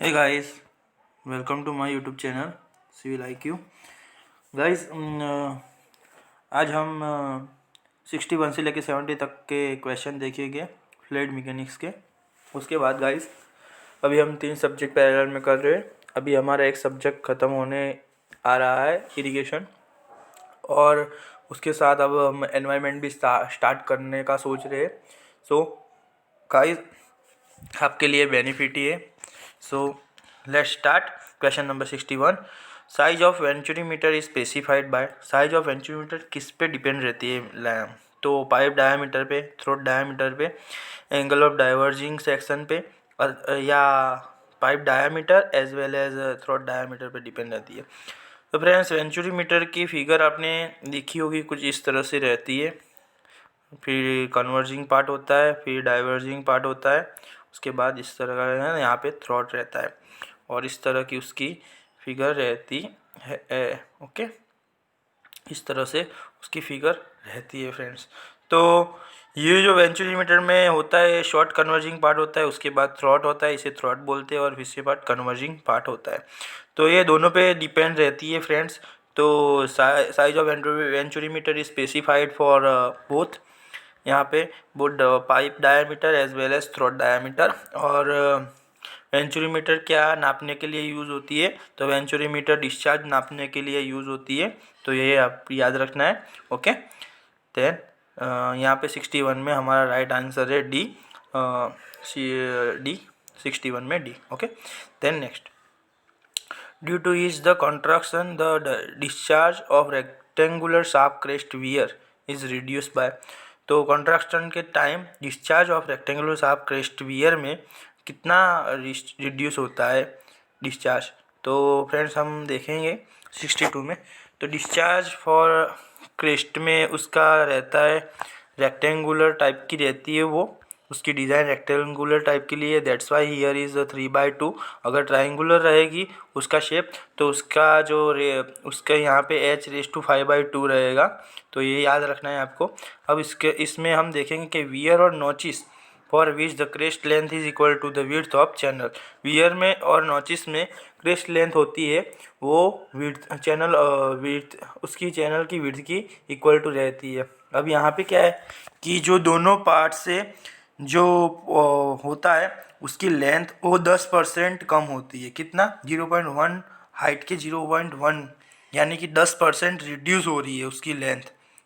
Hey guys, welcome to my YouTube channel Civil IQ. Guys आज हम 61 से लेके 70 तक के क्वेश्चन देखेंगे फ्लूइड मैकेनिक्स के। उसके बाद गाइस अभी हम 3 सब्जेक्ट पैरेलल में कर रहे हैं। अभी हमारा एक सब्जेक्ट ख़त्म होने आ रहा है इरिगेशन, और उसके साथ अब हम एनवायरनमेंट भी स्टार्ट करने का सोच रहे हैं। सो गाइस आपके लिए बेनिफिट ही है। So let's start. Question number 61, size of venturimeter is specified by. Size of venturimeter किस पे डिपेंड रहती है? तो पाइप डायामीटर पे, थ्रोट डायामीटर पे, एंगल ऑफ डाइवर्जिंग सेक्शन पे, या pipe diameter as well as throat diameter पे डिपेंड रहती है। तो फ्रेंड्स, वेंचुरीमीटर की फिगर आपने देखी होगी, कुछ इस तरह से रहती है। फिर कन्वर्जिंग पार्ट होता है, फिर डाइवर्जिंग पार्ट होता है, उसके बाद इस तरह का है यहाँ पे थ्रॉट रहता है, और इस तरह की उसकी फिगर रहती है। ओके, इस तरह से उसकी फिगर रहती है फ्रेंड्स। तो ये जो वेंचुरीमीटर में होता है, शॉर्ट कन्वर्जिंग पार्ट होता है, उसके बाद थ्रॉट होता है, इसे थ्रॉट बोलते हैं, और इसके बाद कन्वर्जिंग पार्ट होता है। तो ये दोनों पे डिपेंड रहती है फ्रेंड्स। तो size of venturimeter is specified for both, यहाँ पे both pipe diameter as well as throat diameter. और वेंचुरीमीटर क्या नापने के लिए यूज़ होती है? तो वेंचुरीमीटर डिस्चार्ज नापने के लिए यूज़ होती है। तो ये आप याद रखना है। ओके, देन यहाँ पे 61 में हमारा राइट आंसर है डी। डी 61 में D. Okay, then next, due to is the contraction the discharge of rectangular sharp crest weir is reduce by. तो कंट्रक्शन के time discharge of rectangular sharp crest weir में कितना reduce होता है discharge? तो friends हम देखेंगे 62 में। तो डिस्चार्ज फॉर क्रेस्ट में उसका रहता है रेक्टेंगुलर टाइप की रहती है, वो उसकी डिज़ाइन रेक्टेंगुलर टाइप के लिए, दैट्स वाई हियर इज़ 3/2। अगर ट्राइंगुलर रहेगी उसका शेप, तो उसका जो उसका यहाँ पे h⁵/2 रहेगा। तो ये याद रखना है आपको। अब इसमें हम देखेंगे कि वियर और notches for which the crest length is equal to the width of channel. Weir में और नॉचिस में क्रेस्ट लेंथ होती है, वो विड्थ चैनल विड्थ उसकी चैनल की विड्थ की इक्वल टू रहती है। अब यहाँ पे क्या है कि जो दोनों पार्ट से जो होता है उसकी लेंथ वो 10% कम होती है। कितना? 0.1, हाइट के 0.1, यानी कि 10% रिड्यूस हो रही है उसकी लेंथ।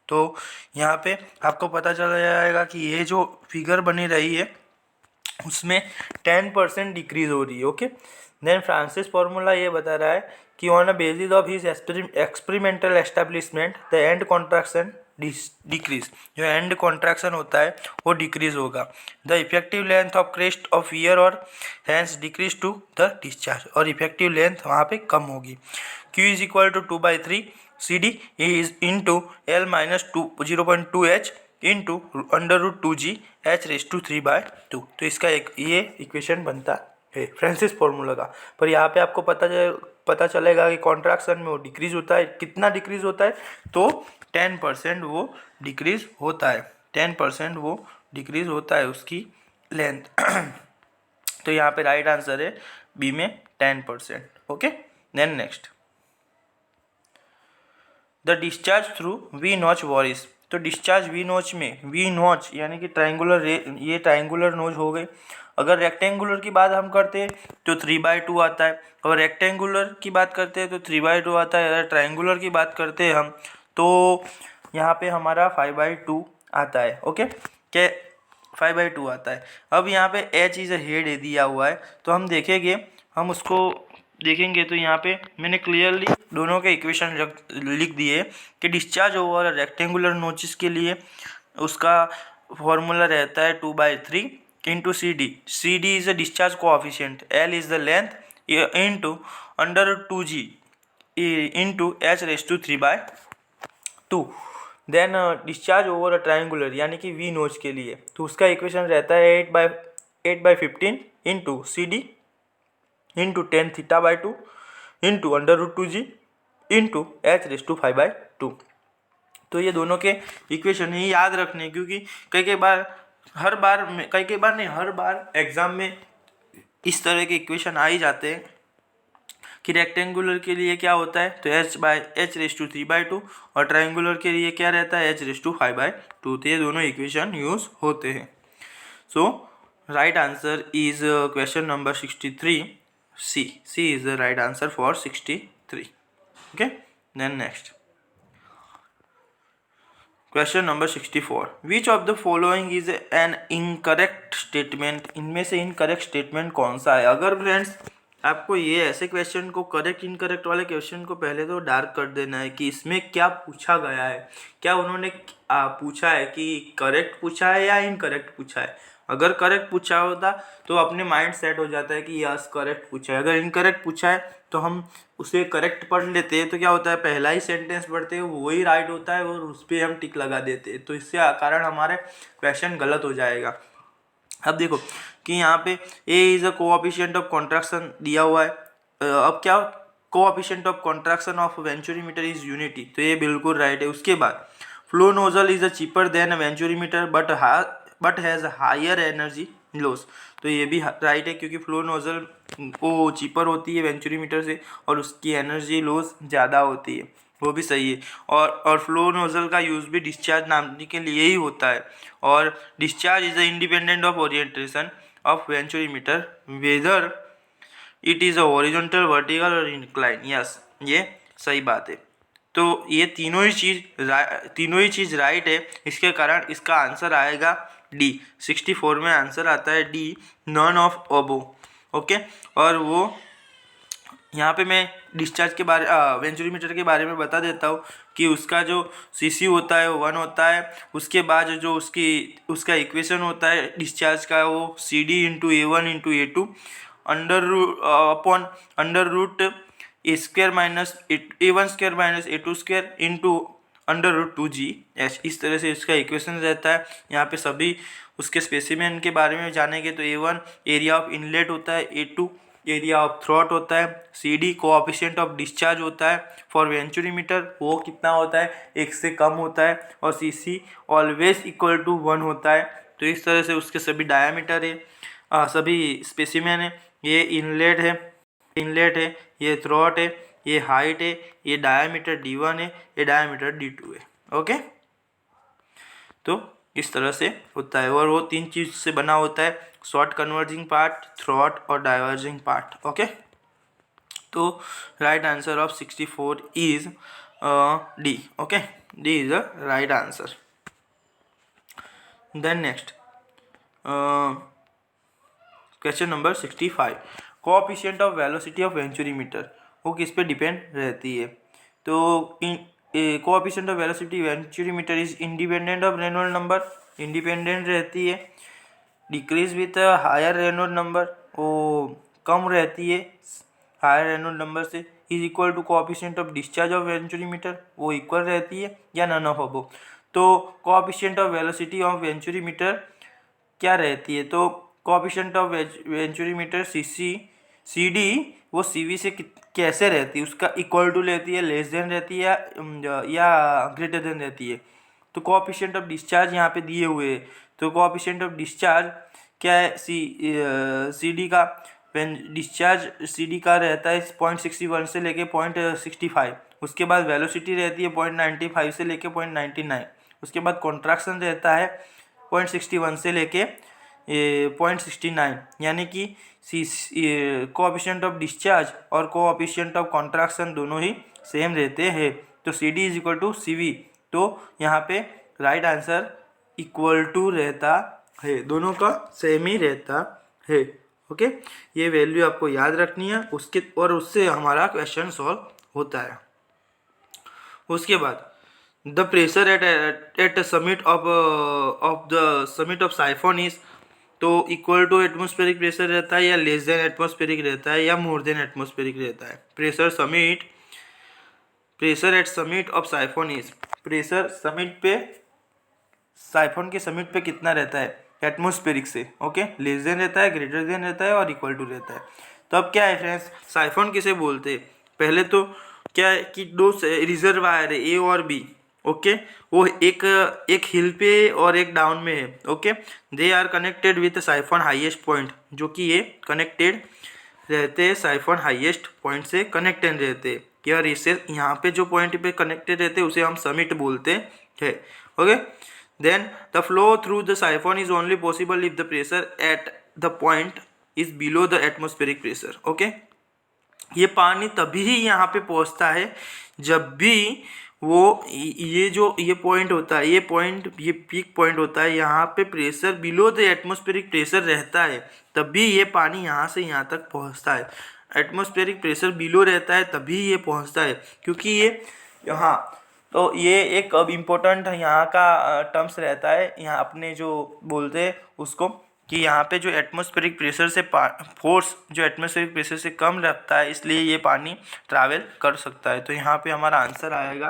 तो यहाँ पे आपको पता चल जाएगा कि ये जो फिगर बनी रही है उसमें 10% डिक्रीज हो रही है। ओके, देन फ्रांसिस फार्मूला ये बता रहा है कि on a basis of his experimental establishment the end contraction decrease. जो एंड कॉन्ट्रैक्शन होता है वो डिक्रीज होगा। The effective length of crest of weir और hence decrease to the discharge, और इफेक्टिव लेंथ वहाँ पे कम होगी। Q is equal to 2/3 CD is into L minus 0.2H into √2G H⁻3/2। तो इसका एक ये इक्वेशन बनता है फ्रांसिस फार्मूला का। पर यहाँ पे आपको पता चलेगा कि कॉन्ट्रैक्शन में वो डिक्रीज होता है। कितना डिक्रीज होता है? तो 10% वो डिक्रीज होता है। 10% वो डिक्रीज होता है उसकी लेंथ। तो यहाँ पे राइट आंसर है बी में 10%। Okay, then next, the discharge through V notch weirs. तो डिस्चार्ज वी नॉच में, वी नॉच यानी कि ट्राइंगुलर, ये ट्राइंगुलर नोच हो गई। अगर रेक्टेंगुलर की बात हम करते हैं तो 3/2 आता है। अगर रेक्टेंगुलर की बात करते हैं तो 3/2 आता है। अगर ट्राइंगुलर की बात करते हैं हम तो यहाँ पे हमारा 5/2 आता है। ओके, के 5/2 आता है। अब यहाँ पे एच इज हेड दिया हुआ है, तो हम देखेंगे, हम उसको देखेंगे तो यहाँ पे मैंने क्लियरली दोनों के इक्वेशन लिख दिए कि डिस्चार्ज ओवर रेक्टेंगुलर नोचिस के लिए उसका फॉर्मूला रहता है 2/3 into CD। CD is the discharge coefficient, L is the length into √2G into H⁻3/2। Then discharge over a triangular यानी कि वी नोच के लिए, तो उसका इक्वेशन रहता है 8/15 into CD into 10θ/2 into √2G into H⁻5/2। तो ये दोनों के इक्वेशन ही याद रखने, क्योंकि कई बार नहीं, हर बार एग्जाम में इस तरह के इक्वेशन आ ही जाते हैं कि रेक्टेंगुलर के लिए क्या होता है, तो h/3/2 और ट्रायंगुलर के लिए क्या रहता है, h/5/2। तो ये दोनों इक्वेशन यूज होते हैं। So right answer is question number 63, C is the right answer for 63. Okay, then next question number 64, which of the following is an incorrect statement. इनमें से इनकरेक्ट स्टेटमेंट कौन सा है। अगर फ्रेंड्स आपको ये ऐसे क्वेश्चन को करेक्ट इनकरेक्ट वाले क्वेश्चन को पहले तो डार्क कर देना है कि इसमें क्या पूछा गया है, क्या उन्होंने पूछा है कि करेक्ट पूछा है या इनकरेक्ट पूछा है। अगर करेक्ट पूछा होता तो अपने माइंड सेट हो जाता है कि यस करेक्ट पूछा है। अगर इनकरेक्ट पूछा है तो हम उसे करेक्ट पढ़ लेते हैं, तो क्या होता है पहला ही सेंटेंस पढ़ते हैं वही राइट होता है और उस पर हम टिक लगा देते हैं, तो इससे कारण हमारे क्वेश्चन गलत हो जाएगा। अब देखो कि यहाँ पे A is a coefficient of contraction दिया हुआ है। अब क्या coefficient of contraction of venturimeter is unity, तो ये बिल्कुल राइट है। उसके बाद flow nozzle is a cheaper than venturimeter but has higher energy loss, तो ये भी राइट है क्योंकि फ्लो नोजल वो चीपर होती है वेंचुरीमीटर से और उसकी एनर्जी लॉस ज़्यादा होती है, वो भी सही है। और फ्लो नोजल का यूज़ भी डिस्चार्ज नापने के लिए ही होता है और discharge is independent of orientation of venturimeter whether it is a horizontal vertical और इंक्लाइन। यस, ये सही बात है। तो ये तीनों ही चीज़ राइट है, इसके कारण इसका आंसर आएगा डी। 64 में आंसर आता है D, none of above. Okay, और वो यहाँ पे मैं डिस्चार्ज के बारे वेंचुरीमीटर के बारे में बता देता हूँ कि उसका जो सीसी होता है वो 1 होता है। उसके बाद जो उसका इक्वेशन होता है डिस्चार्ज का वो CD into A1 into A2 under root A² minus A1² minus A2² into under root 2G। इस तरह से इसका इक्वेशन रहता है। यहाँ पे सभी उसके स्पेसिमेन के बारे में जानेंगे तो A1 एरिया ऑफ इनलेट होता है, A2 एरिया ऑफ थ्रॉट होता है, CD कोएफिशिएंट ऑफ डिस्चार्ज होता है फॉर वेंचुरीमीटर, वो कितना होता है 1 से कम होता है, और CC ऑलवेज इक्वल टू 1 होता है। तो इस तरह से उसके सभी डायामीटर है, सभी स्पेसिमेन है। ये इनलेट है, ये थ्रॉट है, ये हाइट है, ये डायामीटर D1 है, ये डायामीटर D2 है। ओके, तो इस तरह से होता है और वो 3 चीज से बना होता है, शॉर्ट कन्वर्जिंग पार्ट, थ्रॉट और डाइवर्जिंग पार्ट। ओके, तो right answer of 64 is D. Okay, D is the right answer. Then next question number 65, coefficient of velocity of venturimeter वो किस पे डिपेंड रहती है। तो coefficient of velocity venturimeter is independent of Reynold number, independent रहती है। Decrease with higher Reynold number, वो कम रहती है हायर रेनॉल्ड नंबर से। Is equal to coefficient of discharge of venturimeter, वो इक्वल रहती है या नन ऑफ अबव। तो coefficient of velocity of venturimeter क्या रहती है, तो कोएफिशिएंट ऑफ वेंचुरीमीटर CD वो CV से कैसे रहती है, उसका इक्वल टू लेती है, लेस देन रहती है या ग्रेटर देन रहती है। तो कोएफिशिएंट ऑफ डिस्चार्ज यहाँ पे दिए हुए हैं, तो कोएफिशिएंट ऑफ डिस्चार्ज क्या है, CD का डिस्चार्ज CD का रहता है 0.61 से लेके 0.65। उसके बाद वेलोसिटी रहती है 0.95 से लेके 0.99। उसके बाद कॉन्ट्रैक्शन रहता है 0.61 से लेके 0.69, यानी कि कोएफिशिएंट ऑफ डिस्चार्ज और कोएफिशिएंट ऑफ कॉन्ट्रैक्शन दोनों ही सेम रहते हैं। तो CD is equal to CV, तो यहाँ पे राइट आंसर इक्वल टू रहता है, दोनों का सेम ही रहता है। ओके, ये वैल्यू आपको याद रखनी है उससे हमारा क्वेश्चन सॉल्व होता है। उसके बाद the pressure eight summit of the summit of siphon is, तो इक्वल टू एटमॉस्फेरिक प्रेशर रहता है या लेस देन एटमॉस्फेरिक रहता है या मोर देन एटमॉस्फेरिक रहता है। Pressure at summit of siphon is, pressure summit पे साइफोन के समिट पे कितना रहता है एटमॉस्फेरिक से। ओके, लेस देन रहता है, ग्रेटर देन रहता है और इक्वल टू रहता है। तो अब क्या है फ्रेंड्स, साइफोन किसे बोलते हैं। पहले तो क्या है कि 2 रिजर्वायर है A और B, ओके वो एक एक हिल पे और एक डाउन में है। Okay they are connected with siphon highest point, जो कि ये कनेक्टेड रहते हैं साइफन हाईएस्ट पॉइंट से कनेक्टेड रहते हैं। क्या इससे यहाँ पे जो पॉइंट पे कनेक्टेड रहते हैं उसे हम समिट बोलते हैं। Okay then the flow through the siphon is only possible if the pressure at the point is below the atmospheric pressure. Okay ये पानी तभी ही यहाँ पे पहुँचता है जब भी वो ये पॉइंट होता है, ये पीक पॉइंट होता है, यहाँ पे pressure below the atmospheric pressure रहता है, तभी ये पानी यहाँ से यहाँ तक पहुँचता है। एटमॉस्फेरिक प्रेशर बिलो रहता है तभी ये पहुँचता है, क्योंकि ये यहाँ तो ये एक अब इम्पोर्टेंट यहाँ का टर्म्स रहता है, यहाँ अपने जो बोलते हैं उसको कि यहाँ पे जो एटमॉस्फेरिक प्रेशर से फोर्स जो एटमॉस्फेरिक प्रेशर से कम रखता है, इसलिए ये पानी ट्रैवल कर सकता है। तो यहाँ पे हमारा आंसर आएगा,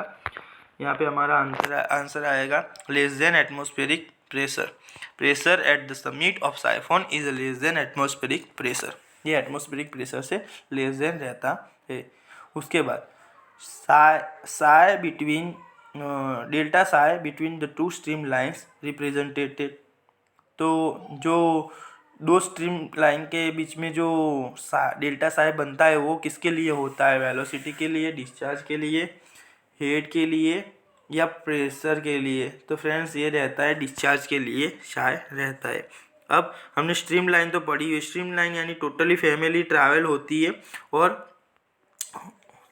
आंसर आएगा less than atmospheric pressure. Pressure at the summit of siphon is less than atmospheric pressure. ये एटमॉस्फेरिक प्रेशर से लेस देन रहता है। उसके बाद Sai between delta Sai between the two stream lines represented. तो जो दो स्ट्रीम लाइन के बीच में जो डेल्टा साई बनता है वो किसके लिए होता है? वेलोसिटी के लिए, डिस्चार्ज के लिए, हेड के लिए या प्रेशर के लिए? तो फ्रेंड्स ये रहता है डिस्चार्ज के लिए साई रहता है। अब हमने स्ट्रीम लाइन तो पढ़ी हुई, स्ट्रीम लाइन यानी टोटली फैमिली ट्रैवल होती है, और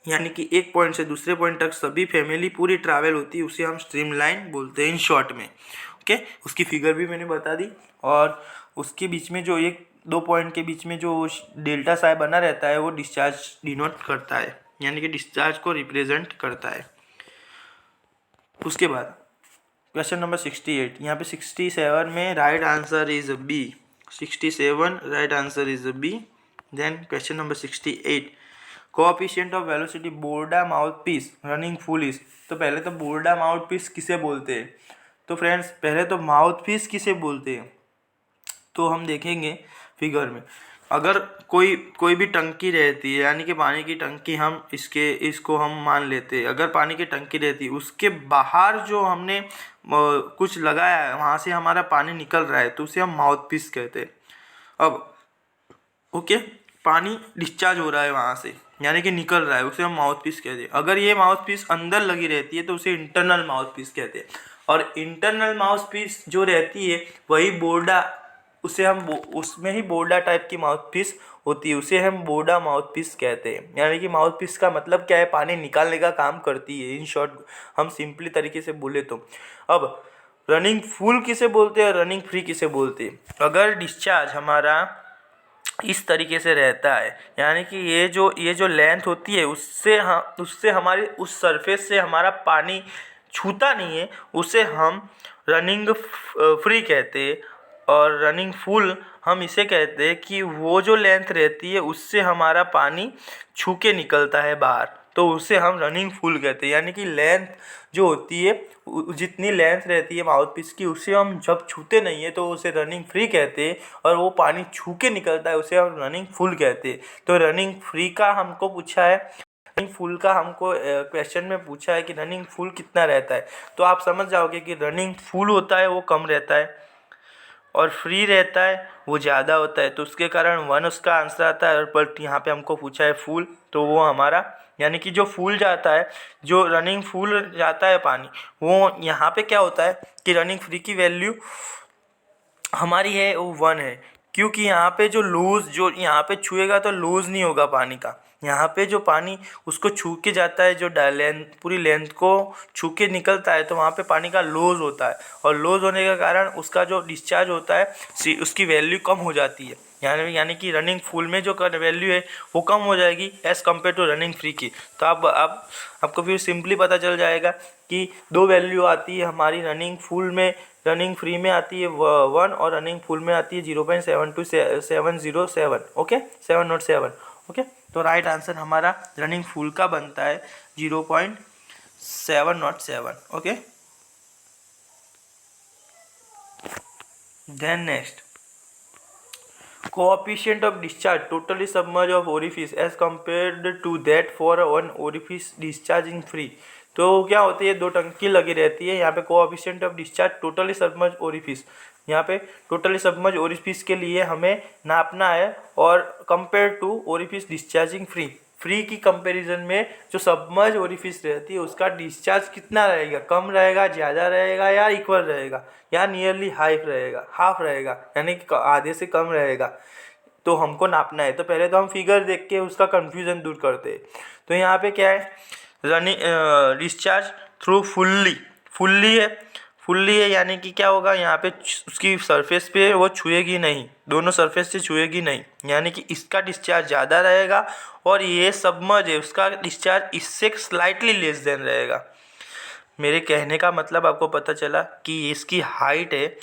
यानी कि एक पॉइंट से दूसरे पॉइंट तक सभी फैमिली पूरी ट्रैवल होती है, उसे हम स्ट्रीम लाइन बोलते हैं इन शॉर्ट में। ओके उसकी फिगर भी मैंने बता दी, और उसके बीच में जो एक दो पॉइंट के बीच में जो डेल्टा साई बना रहता है वो डिस्चार्ज डिनोट करता है, यानी कि डिस्चार्ज को रिप्रेजेंट करता है। उसके बाद क्वेश्चन नंबर 68, यहाँ पे 67 में right answer is B. 67 right answer is B. Then question number 68, coefficient of velocity Borda mouth piece running full is. तो पहले तो बोर्डा माउथ पीस किसे बोलते हैं? तो फ्रेंड्स पहले तो माउथ पीस किसे बोलते हैं तो हम देखेंगे फिगर में। अगर कोई भी टंकी रहती है, यानी कि पानी की टंकी, हम इसको हम मान लेते हैं, अगर पानी की टंकी रहती है उसके बाहर जो हमने कुछ लगाया है वहाँ से हमारा पानी निकल रहा है तो उसे हम माउथ पीस कहते हैं। अब ओके पानी डिस्चार्ज हो रहा है वहाँ से, यानी कि निकल रहा है, उसे हम माउथ पीस कहते हैं। अगर ये माउथ पीस अंदर लगी रहती है तो उसे इंटरनल माउथ पीस कहते हैं, और इंटरनल माउथ पीस जो रहती है वही बोर्डा, उसे हम उसमें ही बोर्डा टाइप की माउथ पीस होती है, उसे हम बोर्डा माउथ पीस कहते हैं। यानी कि माउथ पीस का मतलब क्या है? पानी निकालने का काम करती है, इन शॉर्ट हम सिंपली तरीके से बोले तो। अब रनिंग फुल किसे बोलते हैं, रनिंग फ्री किसे बोलते हैं? अगर डिस्चार्ज हमारा इस तरीके से रहता है, यानी कि ये जो लेंथ होती है उससे हमारी उस सरफेस से हमारा पानी छूता नहीं है, उसे हम रनिंग फ्री कहते हैं। और रनिंग फुल हम इसे कहते हैं कि वो जो लेंथ रहती है उससे हमारा पानी छू के निकलता है बाहर, तो उसे हम रनिंग फुल कहते हैं। यानी कि लेंथ जो होती है, जितनी लेंथ रहती है माउथ पीस की, उसे हम जब छूते नहीं है तो उसे रनिंग फ्री कहते हैं, और वो पानी छू के निकलता है उसे हम रनिंग फुल कहते हैं। तो रनिंग फ्री का हमको पूछा है, रनिंग फुल का हमको क्वेश्चन में पूछा है कि रनिंग फुल कितना रहता है, तो आप समझ जाओगे कि रनिंग फुल होता है वो कम रहता है और फ्री रहता है वो ज़्यादा होता है, तो उसके कारण 1 उसका आंसर आता है। बट यहाँ पे हमको पूछा है फुल, तो वो हमारा यानी कि जो फुल जाता है, जो रनिंग फुल जाता है पानी, वो यहाँ पे क्या होता है कि रनिंग फ्री की वैल्यू हमारी है वो 1 है, क्योंकि यहाँ पे जो लूज़ जो यहाँ पे छुएगा तो लूज़ नहीं होगा पानी का। यहाँ पे जो पानी उसको छू के जाता है, जो लेंथ पूरी लेंथ को छू के निकलता है, तो वहाँ पे पानी का लॉस होता है, और लॉस होने के कारण उसका जो डिस्चार्ज होता है उसकी वैल्यू कम हो जाती है। यानी कि रनिंग फुल में जो वैल्यू है वो कम हो जाएगी as compare to running free की। तो आपको फिर सिंपली पता चल जाएगा कि दो वैल्यू आती है हमारी रनिंग फुल में, रनिंग फ्री में आती है 1 और रनिंग फुल में आती है 0.72707। ओके 707। ओके तो राइट आंसर हमारा रनिंग फुल का बनता है 0.707। Okay then next, coefficient of discharge totally submerged of orifice as compared to that for one orifice discharging free। तो क्या होती है, 2 टंकी लगी रहती है। यहाँ पे coefficient of discharge totally submerge orifice, यहाँ पे टोटली सबमर्ज ओरिफिस के लिए हमें नापना है, और compare to orifice discharging free, free की कंपैरिजन में जो सबमर्ज ओरिफिस रहती है उसका डिस्चार्ज कितना रहेगा, कम रहेगा, ज़्यादा रहेगा या इक्वल रहेगा, या नियरली हाफ रहेगा, यानी कि आधे से कम रहेगा, तो हमको नापना है। तो पहले तो हम फिगर देख के उसका कंफ्यूजन दूर करते हैं। तो यहाँ पे क्या है, रनिंग डिस्चार्ज थ्रू फुल्ली है, यानी कि क्या होगा, यहाँ पे उसकी सरफेस पे वो छुएगी नहीं, दोनों सरफेस से छुएगी नहीं, यानी कि इसका डिस्चार्ज ज़्यादा रहेगा, और ये सबमर्ज है उसका डिस्चार्ज इससे स्लाइटली लेस देन रहेगा। मेरे कहने का मतलब आपको पता चला कि इसकी हाइट है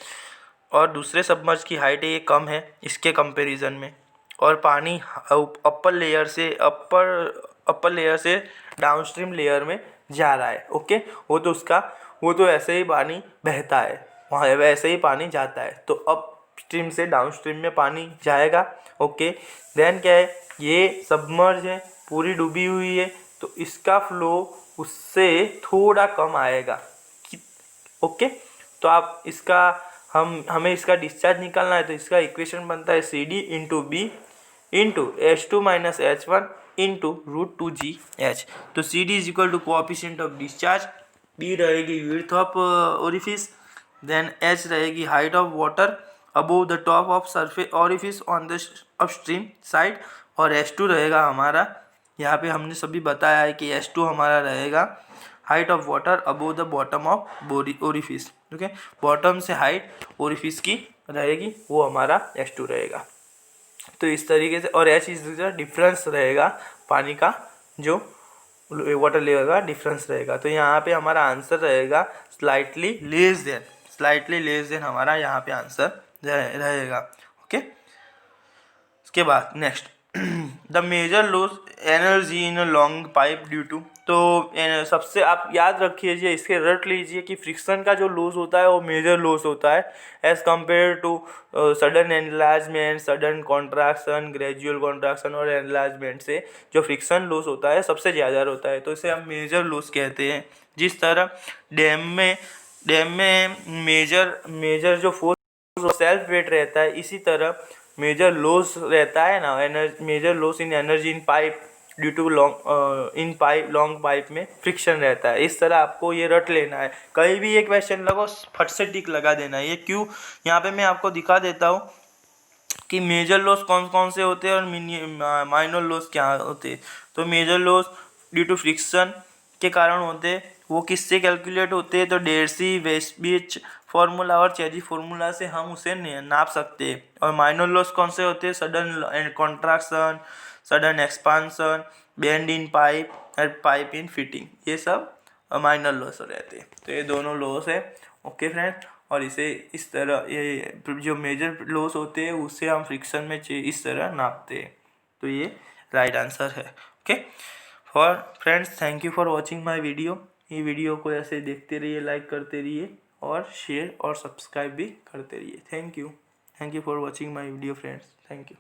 और दूसरे सबमर्ज की हाइट है, ये कम है इसके कंपैरिजन में, और पानी अपर लेयर से डाउनस्ट्रीम लेयर में जा रहा है। ओके, वो तो ऐसे ही पानी बहता है, वहाँ वैसे ही पानी जाता है, तो अपस्ट्रीम से डाउनस्ट्रीम में पानी जाएगा। ओके, देन क्या है, ये सबमर्ज है, पूरी डूबी हुई है, तो इसका फ्लो उससे थोड़ा कम आएगा। ओके, तो आप इसका हमें इसका डिस्चार्ज निकालना है, तो इसका इक्वेशन बनता है CD into B into H2 minus H1 into √2GH। तो CD is equal to coefficient of discharge, B रहेगी width of orifice, then H रहेगी height of water above the top of surface orifice on the upstream side, और H2 रहेगा हमारा, यहाँ पे हमने सभी बताया है कि H2 हमारा रहेगा height of water above the bottom of orifice. Okay, bottom से हाइट ओरिफिस की रहेगी, वो हमारा H2 रहेगा। तो इस तरीके से, और H इज द डिफरेंस रहेगा पानी का, जो वाटर लेवल का डिफरेंस रहेगा। तो यहाँ पे हमारा आंसर रहेगा स्लाइटली लेस देन हमारा यहाँ पे आंसर रहेगा। ओके, उसके बाद next, the major loss energy in a long pipe due to, तो सबसे आप याद रखिए, इसके रट लीजिए कि फ्रिक्शन का जो लॉस होता है वो मेजर लॉस होता है as compare to sudden enlargement, sudden contraction, gradual contraction और एनलार्जमेंट से जो फ्रिक्शन लॉस होता है सबसे ज़्यादा होता है, तो इसे हम मेजर लॉस कहते हैं। जिस तरह डैम में मेजर जो फोर्स सेल्फ वेट रहता है, इसी तरह मेजर लॉस रहता है ना, major loss in energy in pipe due to long pipe में फ्रिक्शन रहता है। इस तरह आपको ये रट लेना है, कहीं भी ये क्वेश्चन लगो फट से टिक लगा देना है। ये क्यों, यहाँ पे मैं आपको दिखा देता हूँ कि मेजर लॉस कौन कौन से होते हैं और माइनर लॉस क्या होते हैं। तो major loss due to friction के कारण होते हैं, वो किससे कैलकुलेट होते हैं, तो डेर्सी वेस्टबिच फॉर्मूला और चेजी फॉर्मूला से हम उसे नाप सकते हैं। और माइनर लॉस कौन से होते हैं, sudden contraction, sudden expansion, bend इन पाइप और पाइप इन फिटिंग, ये सब माइनर लॉस रहते हैं। तो ये दोनों लॉस है। ओके फ्रेंड, और इसे इस तरह, ये जो मेजर लॉस होते हैं उससे हम फ्रिक्शन में इस तरह नापते हैं। तो ये राइट आंसर है। Okay for friends, thank you for watching my video. ये वीडियो को ऐसे देखते रहिए, लाइक करते रहिए और शेयर और सब्सक्राइब भी करते रहिए। Thank you for watching my video friends, thank you.